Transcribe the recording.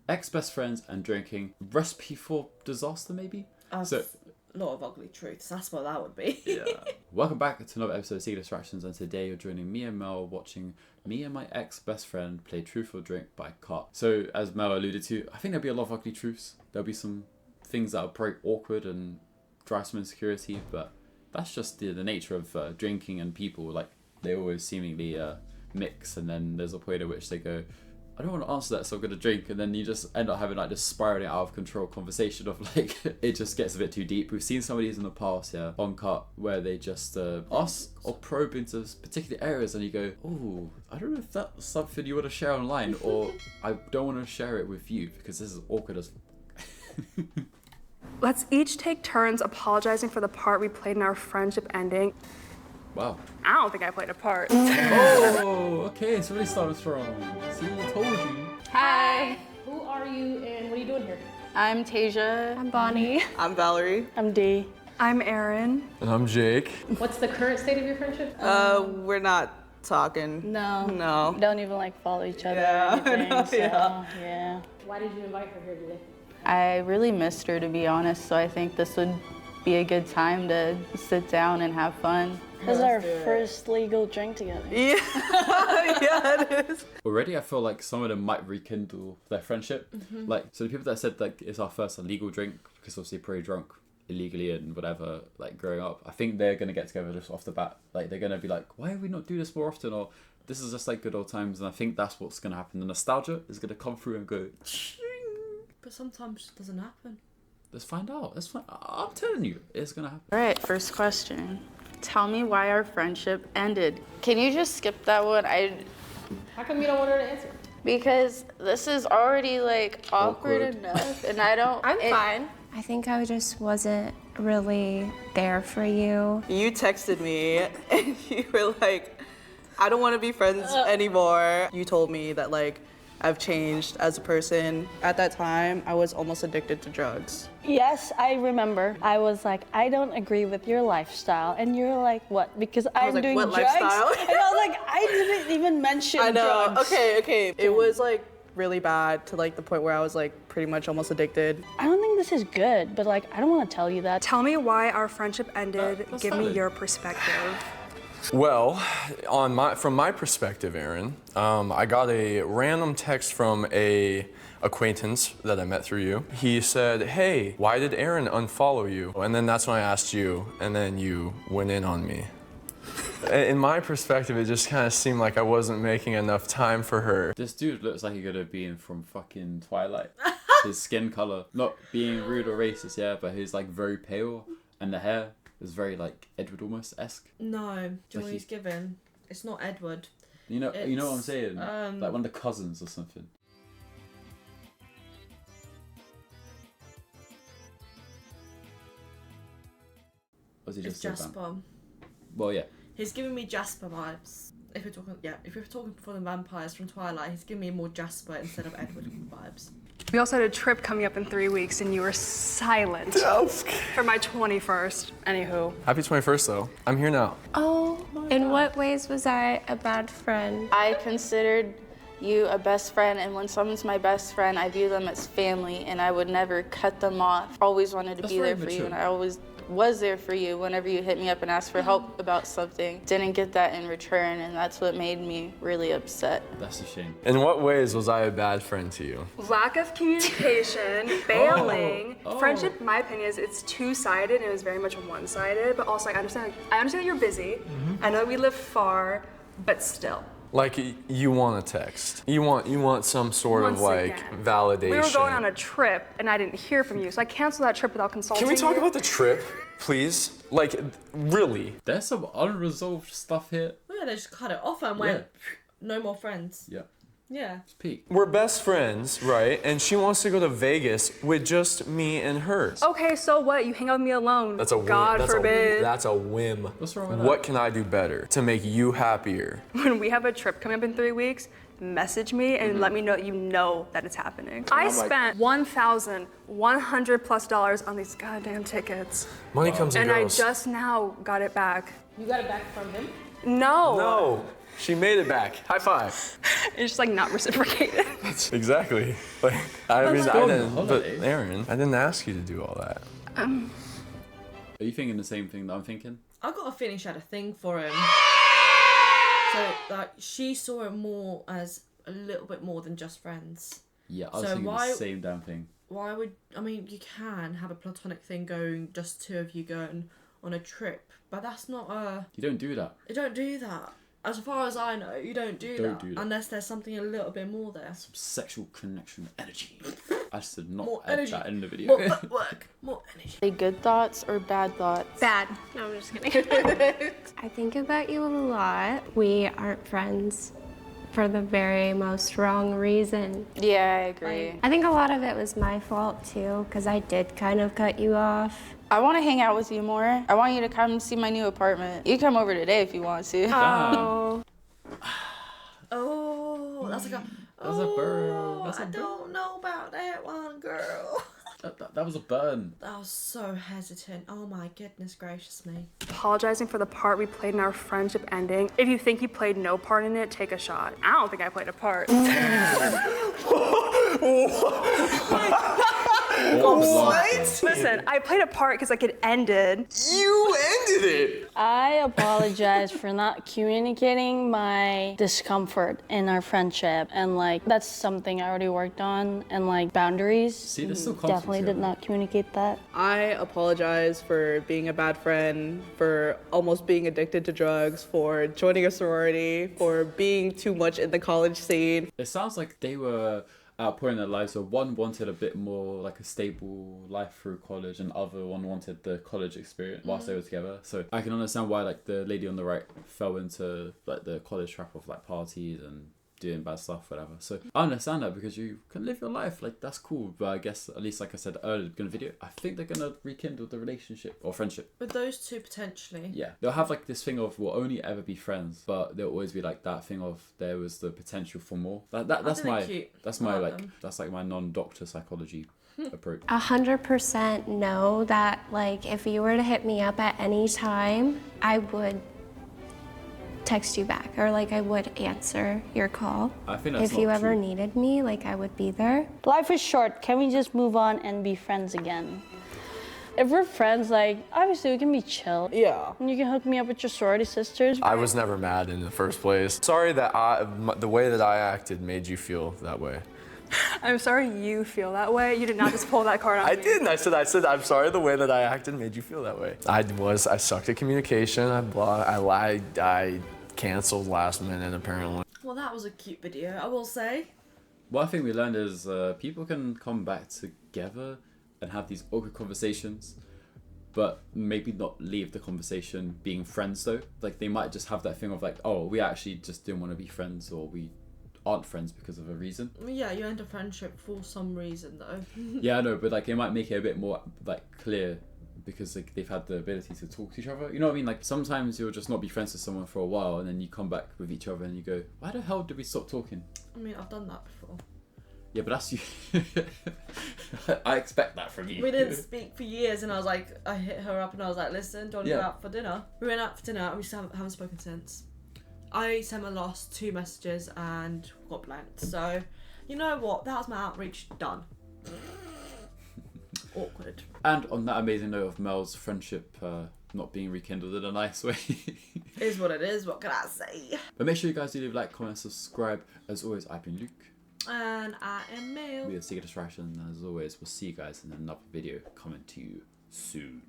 Ex-best friends and drinking. Recipe for disaster, maybe? So, a lot of ugly truths. That's what that would be. Yeah. Welcome back to another episode of Secret Distractions, and today you're joining me and Mel watching me and my ex-best friend play Truth or Drink by Cut. So, as Mel alluded to, I think there'll be a lot of ugly truths. There'll be some things that are very awkward and drive some insecurity, but that's just the nature of drinking and people. Like, they always seemingly mix, and then there's a point at which they go, I don't want to answer that, so I'm going to drink. And then you just end up having like this spiraling out of control conversation of like, it just gets a bit too deep. We've seen some of these in the past, on Cut, where they just ask or probe into particular areas and you go, oh, I don't know if that's something you want to share online, or I don't want to share it with you because this is awkward as Let's each take turns apologizing for the part we played in our friendship ending. Wow. I don't think I played a part. Oh, okay, so really started strong. See, I told you. Hi. Who are you and what are you doing here? I'm Tasia. I'm Bonnie. I'm Valerie. I'm Dee. I'm Erin. And I'm Jake. What's the current state of your friendship? We're not talking. No. Don't even like follow each other Yeah, or anything. I know, So, yeah. Why did you invite her here today? I really missed her, to be honest, so I think this would be a good time to sit down and have fun. This is our first legal drink together. Yeah, yeah, it is. Already, I feel like some of them might rekindle their friendship. Mm-hmm. Like, so the people that said like it's our first illegal drink because obviously pretty drunk illegally and whatever, like growing up, I think they're gonna get together just off the bat. Like they're gonna be like, why do we not do this more often? Or this is just like good old times. And I think that's what's gonna happen. The nostalgia is gonna come through and go. But sometimes it doesn't happen. Let's find out. Let's find. I'm telling you, it's gonna happen. All right, first question. Tell me why our friendship ended. Can you just skip that one? How come you don't want her to answer? Because this is already like awkward enough, and I don't. I'm fine. I think I just wasn't really there for you. You texted me and you were like, I don't want to be friends anymore. You told me that like, I've changed as a person. At that time, I was almost addicted to drugs. Yes, I remember. I was like, I don't agree with your lifestyle. And you're like, what? Because I'm like, doing what drugs? lifestyle? And I was like, I didn't even mention I know. drugs. Okay. It was like really bad to like the point where I was like pretty much almost addicted. I don't think this is good, but like, I don't want to tell you that. Tell me why our friendship ended. That's Give me valid. your perspective. Well, from my perspective, Aaron, I got a random text from a acquaintance that I met through you. He said, hey, why did Aaron unfollow you? And then that's when I asked you, and then you went in on me. In my perspective, it just kind of seemed like I wasn't making enough time for her. This dude looks like he could have been from fucking Twilight. His skin color, not being rude or racist, but he's like very pale, and the hair is very like Edward almost-esque. No, joy Like is given. It's not Edward. You know what I'm It's, saying? Like one of the cousins or something. Was he It's just so bad? Jasper. Well, yeah. He's giving me Jasper vibes. If we're talking for the vampires from Twilight, he's giving me more Jasper instead of Edward vibes. We also had a trip coming up in 3 weeks and you were silent for my 21st. Anywho. Happy 21st, though. I'm here now. Oh, in what ways was I a bad friend? I considered you a best friend, and when someone's my best friend, I view them as family, and I would never cut them off. Always wanted to That's be very there for you, mature. and I always was there for you whenever you hit me up and asked for help about something. Didn't get that in return, and that's what made me really upset. That's a shame. In what ways was I a bad friend to you? Lack of communication, failing. Oh. Friendship, in my opinion, is it's two-sided and it was very much one-sided, but also I understand that you're busy. I know that we live far, but still. Like, you want a text. You want some sort of Once like again, validation. We were going on a trip and I didn't hear from you, so I canceled that trip without consulting Can we talk you. about the trip, please? Like, really? There's some unresolved stuff here. Oh yeah, they just cut it off and went, no more friends. Yeah. Yeah. It's peak. We're best friends, right? And she wants to go to Vegas with just me and her. Okay, so what? You hang out with me alone. That's a whim. God forbid. That's a whim. What's wrong with What that? can I do better to make you happier? When we have a trip coming up in 3 weeks, message me and let me know you know that it's happening. I spent $1,100+ on these goddamn tickets. Money comes and And I goes. just now got it back. You got it back from him? No. No. She made it back. High five. It's just like not reciprocated. Exactly. Like, I mean, go I on didn't. But holiday. Aaron, I didn't ask you to do all that. Are you thinking the same thing that I'm thinking? I got a feeling she had a thing for him. So, like, she saw it more as a little bit more than just friends. Yeah, I was So thinking why- the same damn thing. Why would... I mean, you can have a platonic thing going, just two of you going on a trip. But that's not a... You don't do that. You don't do that. As far as I know, you don't do Don't that. do that. Unless there's something a little bit more there. Some sexual connection energy. I should not More add energy. that in the video. More footwork. More energy. They good thoughts or bad thoughts? Bad. No, I'm just kidding. I think about you a lot. We aren't friends for the very most wrong reason. Yeah, I agree. I think a lot of it was my fault too, because I did kind of cut you off. I want to hang out with you more. I want you to come see my new apartment. You can come over today if you want to. Oh. Oh, that's like a... That's a burn. That's a I burn. don't know about that one, girl. That was a burn. I was so hesitant. Oh my goodness gracious me. Apologizing for the part we played in our friendship ending. If you think you played no part in it, take a shot. I don't think I played a part. Listen, I played a part because like it ended. You ended it. I apologize for not communicating my discomfort in our friendship, and like that's something I already worked on, and like boundaries. See, there's still Definitely conflict did here. not communicate that. I apologize for being a bad friend, for almost being addicted to drugs, for joining a sorority, for being too much in the college scene. It sounds like they were at a point in their lives where one wanted a bit more like a stable life through college, and other one wanted the college experience whilst they were together. So I can understand why like the lady on the right fell into like the college trap of like parties and doing bad stuff, whatever. So I understand that, because you can live your life, like that's cool. But I guess, at least like I said earlier in the video, I think they're gonna rekindle the relationship or friendship. With those two potentially. Yeah, they'll have like this thing of we'll only ever be friends, but there'll always be like that thing of there was the potential for more. That's think my they're cute. that's I my like like them. that's like my non-doctor psychology approach. 100% know that, like, if you were to hit me up at any time, I would text you back, or like I would answer your call. I think that's If you not ever true. needed me, like I would be there. Life is short. Can we just move on and be friends again? If we're friends, like obviously we can be chill. Yeah. And you can hook me up with your sorority sisters. I was never mad in the first place. Sorry that the way that I acted made you feel that way. I'm sorry you feel that way. You did not just pull that card on I me. didn't. I said, I'm sorry the way that I acted made you feel that way. I sucked at communication. I lied. I canceled last minute apparently. Well, that was a cute video, I will say. What I think we learned is people can come back together and have these awkward conversations, but maybe not leave the conversation being friends though. Like they might just have that thing of like, oh, we actually just didn't want to be friends, or we aren't friends because of a reason. Yeah, you end a friendship for some reason though. Yeah, I know, but like it might make it a bit more like clear, because like they've had the ability to talk to each other. You know what I mean? Like sometimes you'll just not be friends with someone for a while, and then you come back with each other and you go, why the hell did we stop talking? I mean, I've done that before. Yeah, but that's you. I expect that from you. We didn't speak for years, and I was like, I hit her up and I was like, listen, do you want to go Yeah. out for dinner? We went out for dinner and we still haven't spoken since. I sent my last 2 messages and got blanked. So, you know what? That was my outreach done. Awkward. And on that amazing note of Mel's friendship not being rekindled in a nice way. Is what it is, what can I say? But make sure you guys do leave a like, comment, subscribe. As always, I've been Luke. And I am Mel. We are Secret Distraction, and as always, we'll see you guys in another video coming to you soon.